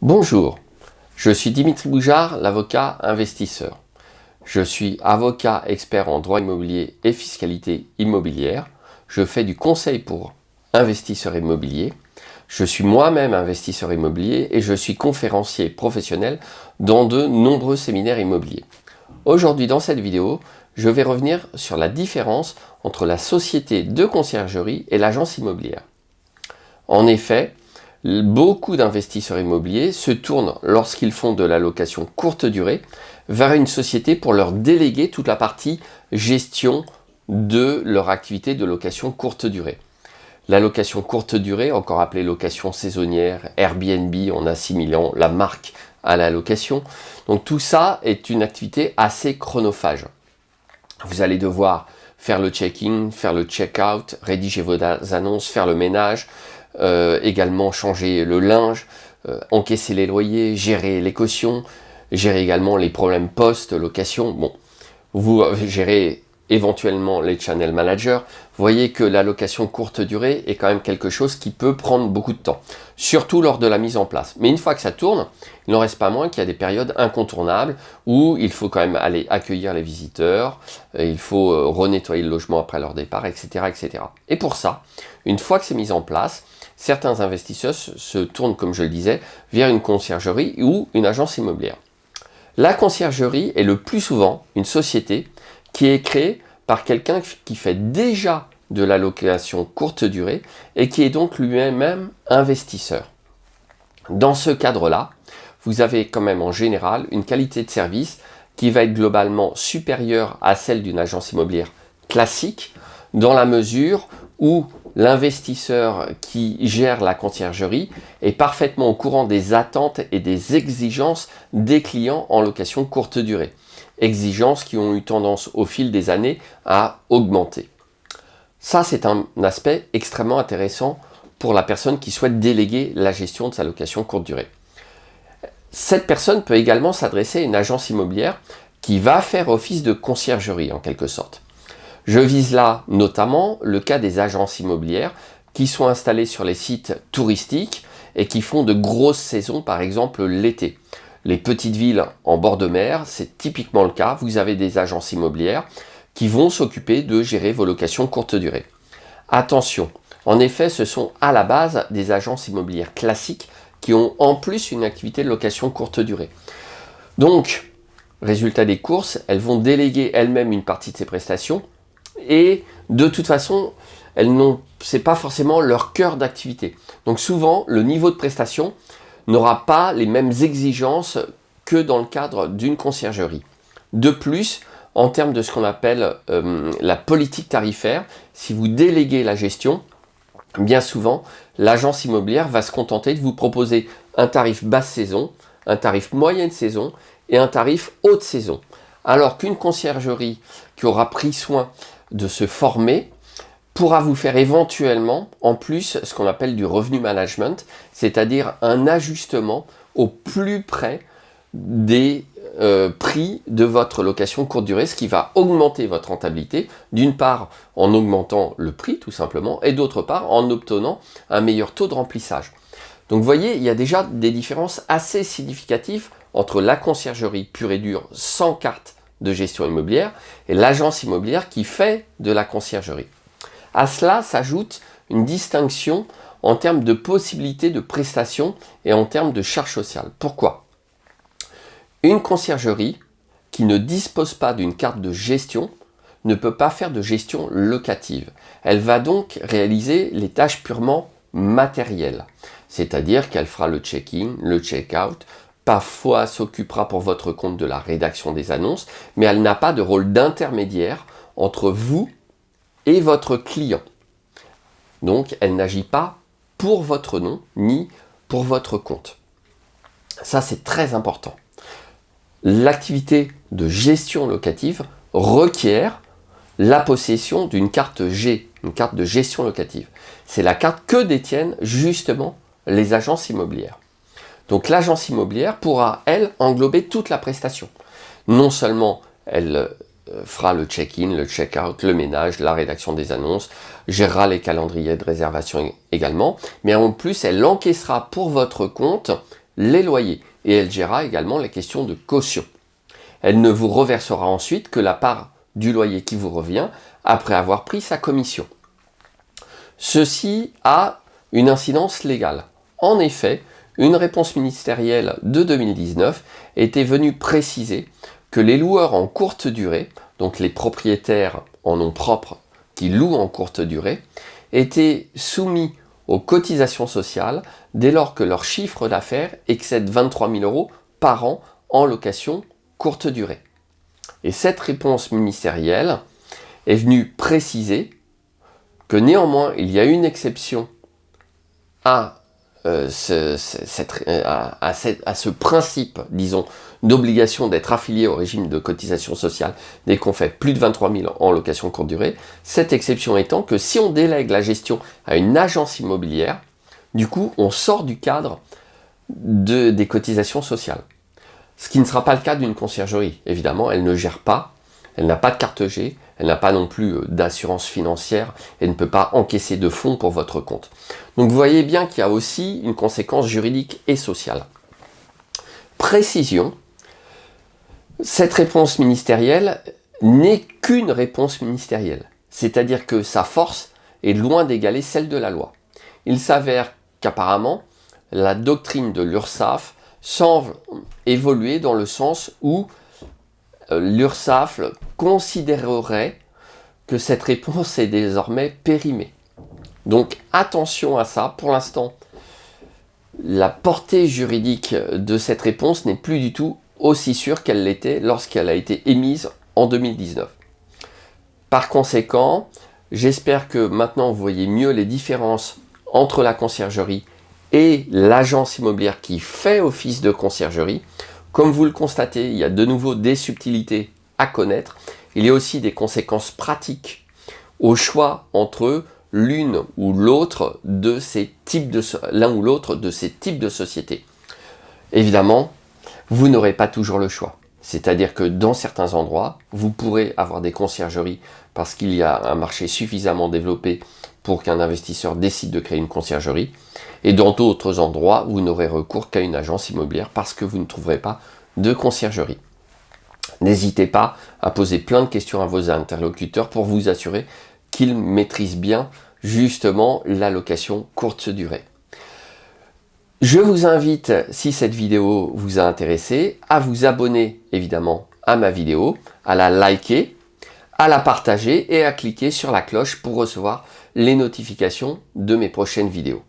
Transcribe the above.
Bonjour, je suis Dimitri Boujard, l'avocat investisseur. Je suis avocat expert en droit immobilier et fiscalité immobilière. Je fais du conseil pour investisseurs immobiliers. Je suis moi-même investisseur immobilier et je suis conférencier professionnel dans de nombreux séminaires immobiliers. Aujourd'hui, dans cette vidéo, je vais revenir sur la différence entre la société de conciergerie et l'agence immobilière. En effet, beaucoup d'investisseurs immobiliers se tournent, lorsqu'ils font de la location courte durée, vers une société pour leur déléguer toute la partie gestion de leur activité de location courte durée. La location courte durée, encore appelée location saisonnière, Airbnb en assimilant la marque à la location. Donc tout ça est une activité assez chronophage. Vous allez devoir faire le check-in, faire le check-out, rédiger vos annonces, faire le ménage, également changer le linge, encaisser les loyers, gérer les cautions, gérer également les problèmes post-location. Bon, vous gérez éventuellement les channel managers. Vous voyez que la location courte durée est quand même quelque chose qui peut prendre beaucoup de temps, surtout lors de la mise en place. Mais une fois que ça tourne, il n'en reste pas moins qu'il y a des périodes incontournables où il faut quand même aller accueillir les visiteurs, il faut renettoyer le logement après leur départ, etc., etc. Et pour ça, une fois que c'est mis en place, certains investisseurs se tournent, comme je le disais, vers une conciergerie ou une agence immobilière. La conciergerie est le plus souvent une société qui est créée par quelqu'un qui fait déjà de la location courte durée et qui est donc lui-même investisseur. Dans ce cadre-là, vous avez quand même en général une qualité de service qui va être globalement supérieure à celle d'une agence immobilière classique, dans la mesure où l'investisseur qui gère la conciergerie est parfaitement au courant des attentes et des exigences des clients en location courte durée. Exigences qui ont eu tendance au fil des années à augmenter. Ça, c'est un aspect extrêmement intéressant pour la personne qui souhaite déléguer la gestion de sa location courte durée. Cette personne peut également s'adresser à une agence immobilière qui va faire office de conciergerie en quelque sorte. Je vise là notamment le cas des agences immobilières qui sont installées sur les sites touristiques et qui font de grosses saisons, par exemple l'été. Les petites villes en bord de mer, c'est typiquement le cas. Vous avez des agences immobilières qui vont s'occuper de gérer vos locations courte durée. Attention, en effet, ce sont à la base des agences immobilières classiques qui ont en plus une activité de location courte durée. Donc, résultat des courses, elles vont déléguer elles-mêmes une partie de ces prestations et de toute façon, c'est pas forcément leur cœur d'activité. Donc souvent, le niveau de prestation n'aura pas les mêmes exigences que dans le cadre d'une conciergerie. De plus, en termes de ce qu'on appelle la politique tarifaire, si vous déléguez la gestion, bien souvent, l'agence immobilière va se contenter de vous proposer un tarif basse saison, un tarif moyenne saison et un tarif haute saison. Alors qu'une conciergerie qui aura pris soin de se former pourra vous faire éventuellement, en plus, ce qu'on appelle du revenu management, c'est-à-dire un ajustement au plus près des prix de votre location courte durée, ce qui va augmenter votre rentabilité, d'une part en augmentant le prix tout simplement, et d'autre part en obtenant un meilleur taux de remplissage. Donc vous voyez, il y a déjà des différences assez significatives entre la conciergerie pure et dure sans carte de gestion immobilière et l'agence immobilière qui fait de la conciergerie. À cela s'ajoute une distinction en termes de possibilités de prestations et en termes de charges sociales. Pourquoi ? Une conciergerie qui ne dispose pas d'une carte de gestion ne peut pas faire de gestion locative. Elle va donc réaliser les tâches purement matérielles, c'est-à-dire qu'elle fera le check-in, le check-out, parfois s'occupera pour votre compte de la rédaction des annonces, mais elle n'a pas de rôle d'intermédiaire entre vous et votre client. Donc, elle n'agit pas pour votre nom ni pour votre compte. Ça, c'est très important. L'activité de gestion locative requiert la possession d'une carte G, une carte de gestion locative. C'est la carte que détiennent justement les agences immobilières. Donc l'agence immobilière pourra, elle, englober toute la prestation. Non seulement elle fera le check-in, le check-out, le ménage, la rédaction des annonces, gérera les calendriers de réservation également, mais en plus, elle encaissera pour votre compte les loyers et elle gérera également les questions de caution. Elle ne vous reversera ensuite que la part du loyer qui vous revient après avoir pris sa commission. Ceci a une incidence légale. En effet, une réponse ministérielle de 2019 était venue préciser que les loueurs en courte durée, donc les propriétaires en nom propre qui louent en courte durée, étaient soumis aux cotisations sociales dès lors que leur chiffre d'affaires excède 23 000 € par an en location courte durée. Et cette réponse ministérielle est venue préciser que néanmoins il y a une exception à ce principe, disons, d'obligation d'être affilié au régime de cotisation sociale dès qu'on fait plus de 23 000 en location courte durée. Cette exception étant que si on délègue la gestion à une agence immobilière, du coup, on sort du cadre des cotisations sociales. Ce qui ne sera pas le cas d'une conciergerie. Évidemment, elle ne gère pas, elle n'a pas de carte G, elle n'a pas non plus d'assurance financière et ne peut pas encaisser de fonds pour votre compte. Donc vous voyez bien qu'il y a aussi une conséquence juridique et sociale. Précision, cette réponse ministérielle n'est qu'une réponse ministérielle. C'est-à-dire que sa force est loin d'égaler celle de la loi. Il s'avère qu'apparemment, la doctrine de l'URSSAF semble évoluer dans le sens où l'URSSAF considérerait que cette réponse est désormais périmée. Donc attention à ça, pour l'instant, la portée juridique de cette réponse n'est plus du tout aussi sûre qu'elle l'était lorsqu'elle a été émise en 2019. Par conséquent, j'espère que maintenant vous voyez mieux les différences entre la conciergerie et l'agence immobilière qui fait office de conciergerie. Comme vous le constatez, il y a de nouveau des subtilités à connaître. Il y a aussi des conséquences pratiques au choix entre l'une ou l'autre de ces types l'un ou l'autre de ces types de sociétés. Évidemment, vous n'aurez pas toujours le choix. C'est-à-dire que dans certains endroits, vous pourrez avoir des conciergeries parce qu'il y a un marché suffisamment développé pour qu'un investisseur décide de créer une conciergerie. Et dans d'autres endroits, vous n'aurez recours qu'à une agence immobilière parce que vous ne trouverez pas de conciergerie. N'hésitez pas à poser plein de questions à vos interlocuteurs pour vous assurer qu'ils maîtrisent bien justement la location courte durée. Je vous invite, si cette vidéo vous a intéressé, à vous abonner évidemment à ma vidéo, à la liker, à la partager et à cliquer sur la cloche pour recevoir les notifications de mes prochaines vidéos.